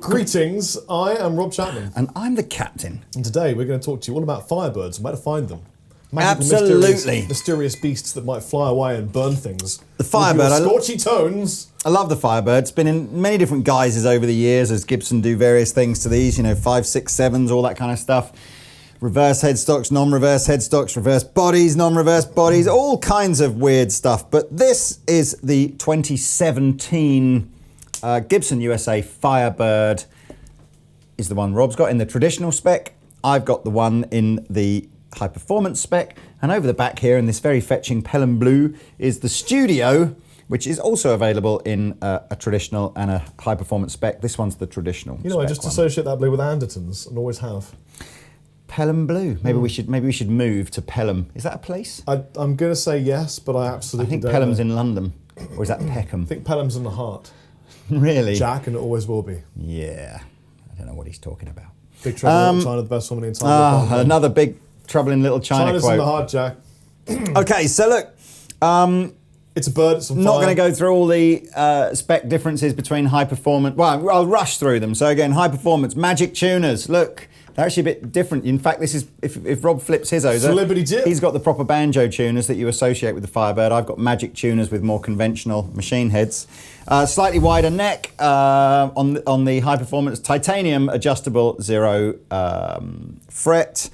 Greetings, I am Rob Chapman. And I'm the captain. And today we're going to talk to you all about Firebirds and where to find them. Absolutely. Mysterious beasts that might fly away and burn things. The Firebird. Scorchy tones. I love the Firebird. It's been in many different guises over the years as Gibson do various things to these, 5, 6, 7s, all that kind of stuff. Reverse headstocks, non-reverse headstocks, reverse bodies, non-reverse bodies, all kinds of weird stuff. But this is the 2017 Gibson USA Firebird. Is the one Rob's got in the traditional spec. I've got the one in the high performance spec. And over the back here in this very fetching Pelham blue is the Studio, which is also available in a traditional and a high performance spec. This one's the traditional spec I just associate that blue with Andertons and always have. Pelham blue. Maybe we should move to Pelham. Is that a place? I'm going to say yes, but I absolutely think don't Pelham's know. in London. Or is that Peckham? I think Pelham's in the heart. Really? Jack, and it always will be. Yeah. I don't know what he's talking about. Big Trouble in Little China, the best woman in China. Another big Trouble in Little China China's quote. in the heart, Jack. Okay, so look. It's a bird, it's on fire. Not going to go through all the spec differences between high performance. Well, I'll rush through them. So again, high performance, magic tuners. Look, they're actually a bit different. In fact, this is, if Rob flips his over, he's got the proper banjo tuners that you associate with the Firebird. I've got magic tuners with more conventional machine heads. Slightly wider neck on the high performance, titanium adjustable 0 fret.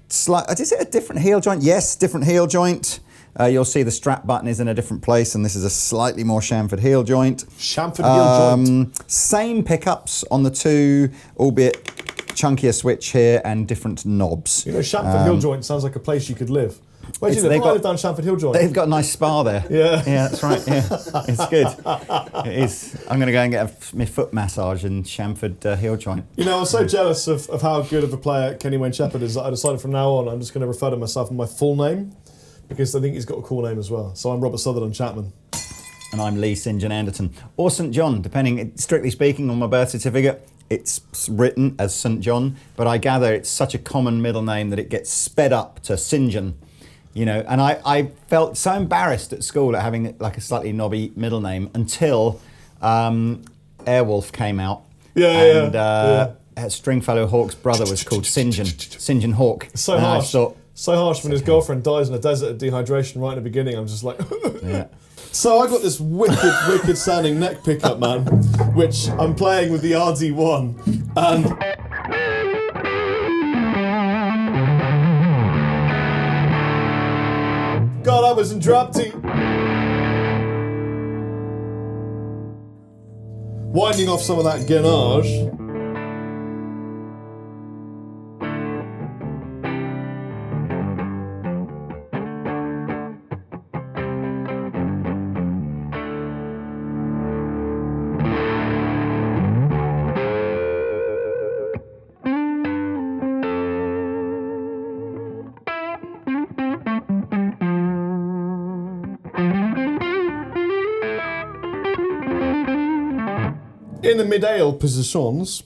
Is it a different heel joint? Yes, different heel joint. You'll see the strap button is in a different place, and this is a slightly more chamfered heel joint. Chamfered heel joint. Same pickups on the two, albeit chunkier switch here and different knobs. Chamfered heel joint sounds like a place you could live. Where do you live? I live down Chamfered Hill Joint. They've got a nice spa there. Yeah. Yeah, that's right. Yeah, it's good. It is. I'm going to go and get my foot massage in Chamfered Hill Joint. I was so jealous of how good of a player Kenny Wayne Chappers is that I decided from now on I'm just going to refer to myself in my full name because I think he's got a cool name as well. So I'm Robert Sutherland Chapman. And I'm Lee St. John Anderton. Or St. John, depending, strictly speaking, on my birth certificate. It's written as St. John, but I gather it's such a common middle name that it gets sped up to St. John. And I felt so embarrassed at school at having like a slightly knobby middle name until Airwolf came out. Stringfellow Hawk's brother was called St. John Hawk. It's so harsh. So harsh when his girlfriend dies in a desert of dehydration right in the beginning. I'm just like, yeah. So I got this wicked sounding neck pickup, man, which I'm playing with the RD1, and God, I was in drop T. Winding off some of that gainage. In the mid-ale positions.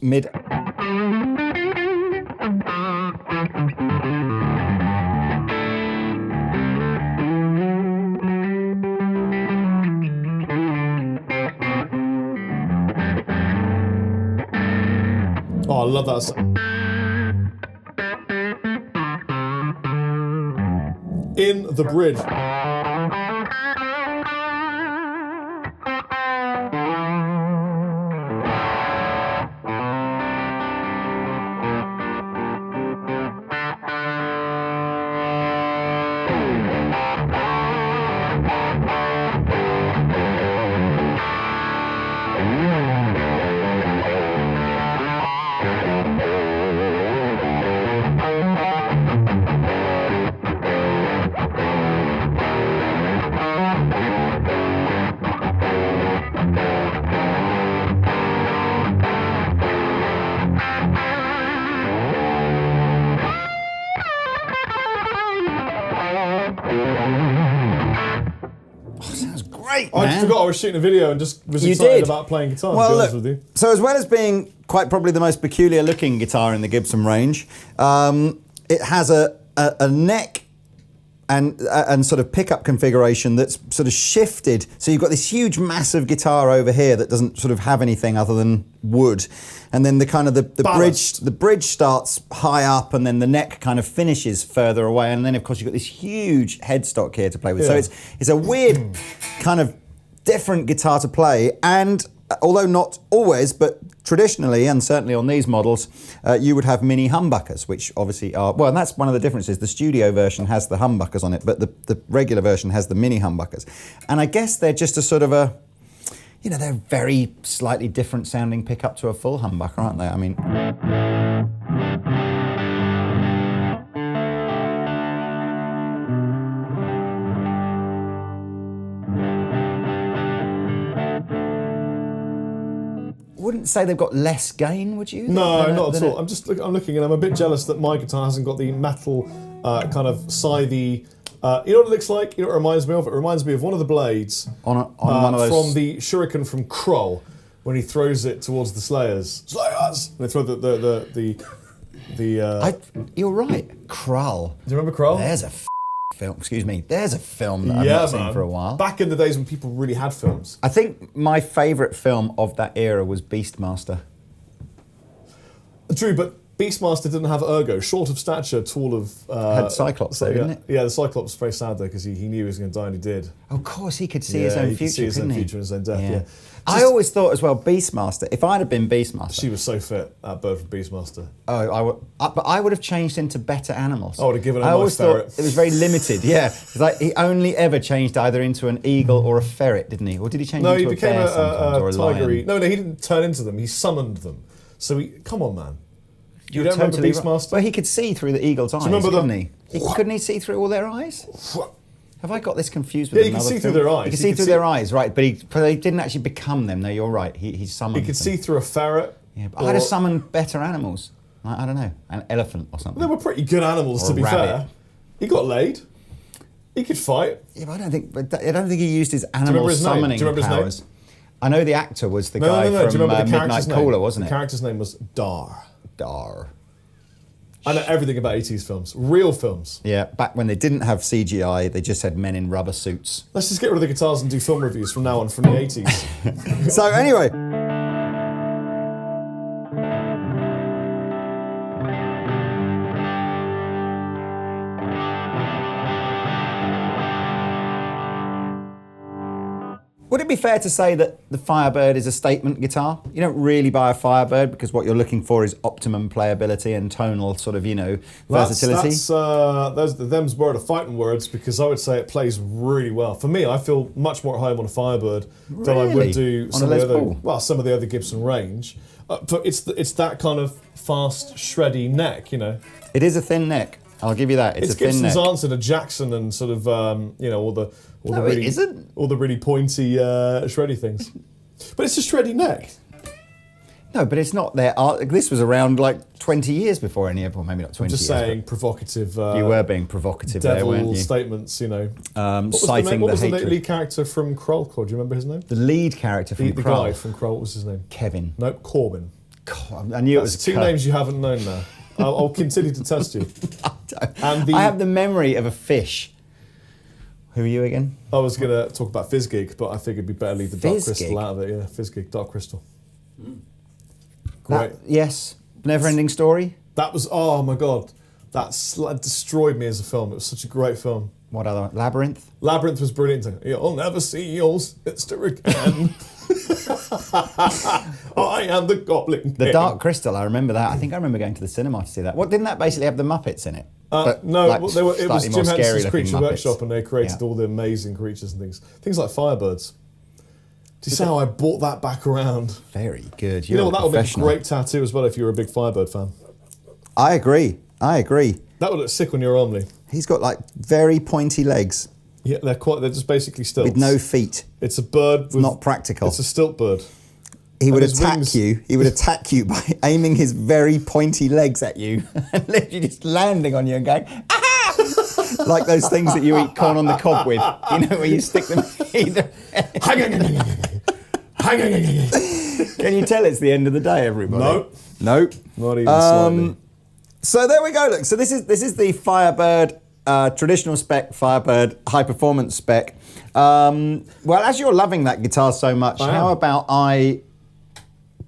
Oh, I love that. In the bridge. I forgot I was shooting a video and just was excited about playing guitar, to be honest with you. So as well as being quite probably the most peculiar looking guitar in the Gibson range, it has a neck and sort of pickup configuration that's sort of shifted. So you've got this huge, massive guitar over here that doesn't sort of have anything other than wood, and then the kind of the bridge starts high up, and then the neck kind of finishes further away, and then of course you've got this huge headstock here to play with. Yeah. So it's a weird kind of different guitar to play, and although not always, but traditionally, and certainly on these models, you would have mini humbuckers, which obviously are, well, and that's one of the differences. The studio version has the humbuckers on it, but the regular version has the mini humbuckers. And I guess they're just a sort of a, they're very slightly different sounding pickup to a full humbucker, aren't they? I mean... Wouldn't say they've got less gain, would you? No, not at all. I'm looking, and I'm a bit jealous that my guitar hasn't got the metal kind of scythe. You know what it looks like? You know what it reminds me of? It reminds me of one of the blades on one of those from the Shuriken from Kroll when he throws it towards the Slayers. Slayers! And they throw the you're right. Krull. Do you remember Kroll? There's a film. Excuse me. There's a film that I've not seen for a while. Back in the days when people really had films. I think my favourite film of that era was Beastmaster. True, but Beastmaster didn't have ergo. Short of stature, tall of... had Cyclops though, didn't it? Yeah, the Cyclops was very sad though because he knew he was going to die and he did. Of course, he could see his own future, see his own future and his own death, yeah. I always thought as well, Beastmaster, if I'd have been Beastmaster... She was so fit, that bird from Beastmaster. Oh, but I would have changed into better animals. I would have given her I my always ferret. thought it was very limited, yeah. It's like he only ever changed either into an eagle or a ferret, didn't he? Or did he change into a bear sometimes, or a lion? No, he didn't turn into them, he summoned them. So come on, man. You don't totally remember Beastmaster? Well, he could see through the eagle's eyes, couldn't he? Couldn't he see through all their eyes? Have I got this confused with another film? Yeah, he could see through their eyes. He could see through their eyes, right, but they didn't actually become them. No, you're right. He summoned them. He could see through a ferret. Yeah, but I'd have summoned better animals. I don't know, an elephant or something. They were pretty good animals, to be fair. He got laid. He could fight. Yeah, but I don't think he used his animal summoning powers. I know the actor was the guy from Midnight Caller, wasn't it? The character's name was Dar. Dar. I know everything about 80s films. Real films. Yeah, back when they didn't have CGI, they just had men in rubber suits. Let's just get rid of the guitars and do film reviews from now on from the 80s. So anyway... Would it be fair to say that the Firebird is a statement guitar? You don't really buy a Firebird because what you're looking for is optimum playability and tonal sort of, versatility. Them's word of fighting words because I would say it plays really well. For me, I feel much more at home on a Firebird than I would do some of the other Gibson range. But it's that kind of fast, shreddy neck, It is a thin neck. I'll give you that. It's a thin Gibson's neck. answer to Jackson and sort of all the really pointy shreddy things. But it's a shreddy neck. No, but it's not there. This was around like 20 years before any of them. Maybe not 20 years. Just saying provocative. You were being provocative there, weren't you? Statements, citing what was the the hatred. lead character from Kroll called? Do you remember his name? The lead character from the Kroll. guy from Kroll. What was his name? Kevin. Nope, Corbin. God, I knew it was two names you haven't known now. I'll continue to test you. I have the memory of a fish. Who are you again? I was going to talk about Fizzgig, but I figured it'd be better leave the Dark Crystal out of it. Yeah, Fizzgig, Dark Crystal. Great. Yes. Never-ending Story? That was, oh my God. That destroyed me as a film. It was such a great film. What other one? Labyrinth? Labyrinth was brilliant. You'll never see your sister again. I am the Goblin The King. Dark Crystal, I remember that. I think I remember going to the cinema to see that. Didn't that basically have the Muppets in it? No, it was Jim Henson's Creature Muppets. Workshop, and they created all the amazing creatures and things. Things like Firebirds. Do you see how I brought that back around? Very good. You know what, that would make a great tattoo as well if you were a big Firebird fan. I agree. That would look sick on your arm, Lee. He's got like very pointy legs. Yeah, they're just basically stilts. With no feet. It's a bird. It's not practical. It's a stilt bird. He would attack you. He would attack you by aiming his very pointy legs at you and literally just landing on you and going, ah! Like those things that you eat corn on the cob with, where you stick them either. Can you tell it's the end of the day, everybody? Nope. Not even slightly. So there we go. Look, so this is the Firebird traditional spec Firebird, high performance spec. Well, as you're loving that guitar so much, how about I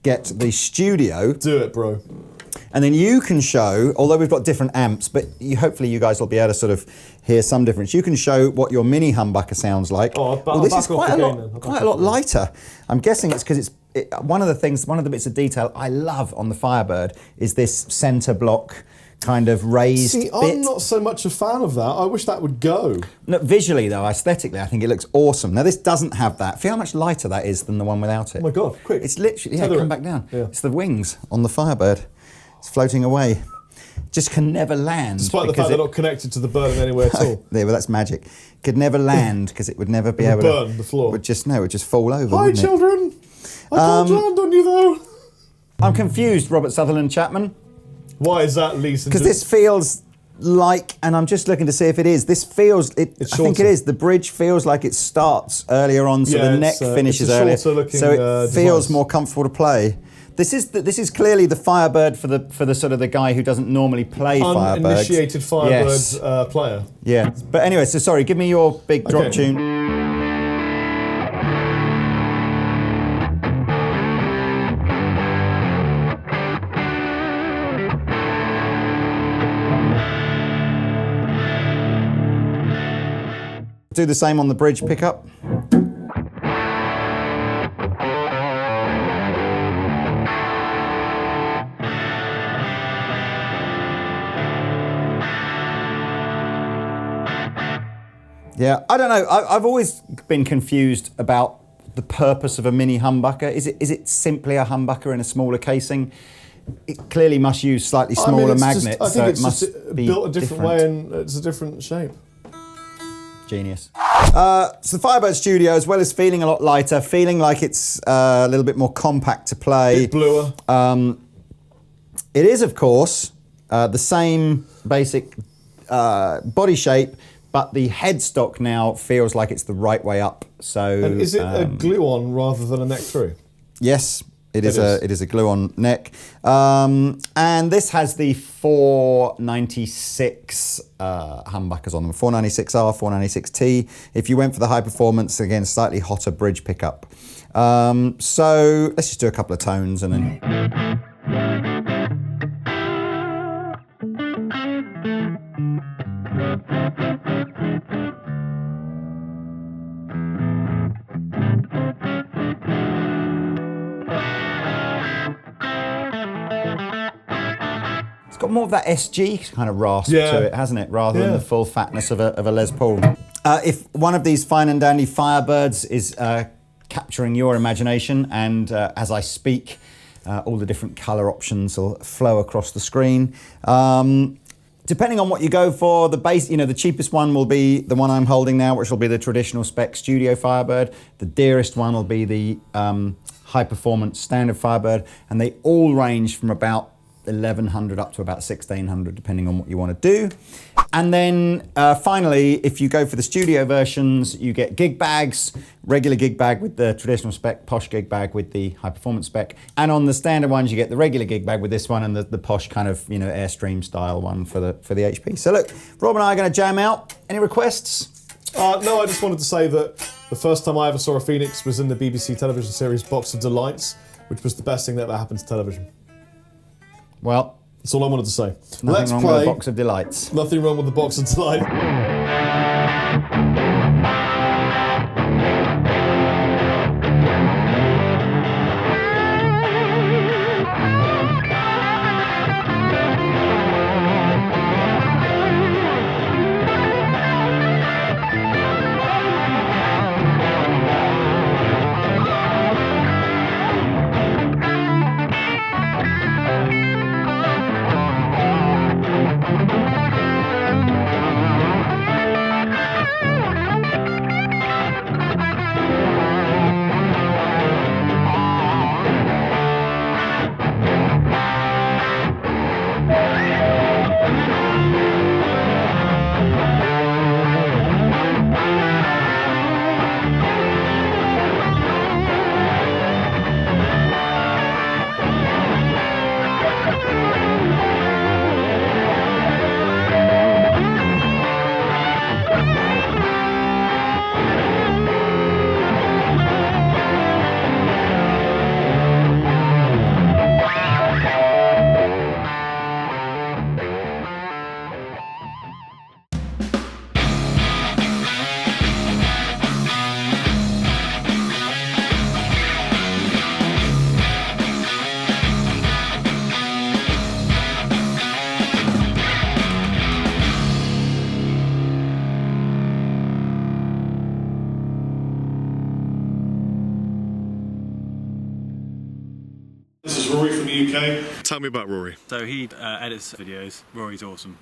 get the studio? Do it, bro. And then you can show, although we've got different amps, but hopefully you guys will be able to sort of hear some difference. You can show what your mini humbucker sounds like. This is quite a lot lighter. I'm guessing it's because one of the bits of detail I love on the Firebird is this center block kind of raised bit. I'm not so much a fan of that. I wish that would go. No, visually though, aesthetically, I think it looks awesome. Now this doesn't have that. Feel how much lighter that is than the one without it. Oh my God, quick. It's literally, come back down. Yeah. It's the wings on the Firebird. It's floating away. Just can never land. Despite the fact they're not connected to the bird in any way at all. Yeah, well, that's magic. Could never land because it would never be able to burn the floor. It would just fall over. Hi, children. I can't land on you though. I'm confused, Robert Sutherland Chapman. Why is that, Lisa? Because this feels like, and I'm just looking to see if it is. This feels. I think it is. The bridge feels like it starts earlier on, so the neck finishes earlier, so it feels more comfortable to play. This is clearly the Firebird for the sort of the guy who doesn't normally play Firebirds. Uninitiated Firebird player. Yeah, but anyway, so sorry. Give me your big drop tune. Do the same on the bridge pickup. Yeah, I don't know. I've always been confused about the purpose of a mini humbucker. Is it simply a humbucker in a smaller casing? It clearly must use slightly smaller magnets, I think so it's it must just be built a different way and it's a different shape. Genius. So the Firebird Studio, as well as feeling a lot lighter, feeling like it's a little bit more compact to play. A bit bluer. It is, of course, the same basic body shape, but the headstock now feels like it's the right way up. So, and is it a glue-on rather than a neck through? Yes, it is a glue-on neck. And this has the 496 humbuckers on them, 496R, 496T. If you went for the high performance, again, slightly hotter bridge pickup. So let's just do a couple of tones and then... got more of that SG kind of rasp to it, hasn't it? Rather than the full fatness of a Les Paul. If one of these fine and dandy Firebirds is capturing your imagination, and as I speak, all the different colour options will flow across the screen. Depending on what you go for, the base, the cheapest one will be the one I'm holding now, which will be the traditional spec Studio Firebird. The dearest one will be the high performance standard Firebird, and they all range from about 1,100 up to about 1,600, depending on what you want to do. And then finally, if you go for the studio versions, you get gig bags, regular gig bag with the traditional spec, posh gig bag with the high performance spec. And on the standard ones, you get the regular gig bag with this one and the posh kind of, Airstream style one for the HP. So look, Rob and I are going to jam out. Any requests? No, I just wanted to say that the first time I ever saw a Phoenix was in the BBC television series Box of Delights, which was the best thing that ever happened to television. Well, that's all I wanted to say. Let's play with the Box of Delights. Nothing wrong with the Box of Delights. is Rory from the UK. Tell me about Rory. So he edits videos. Rory's awesome.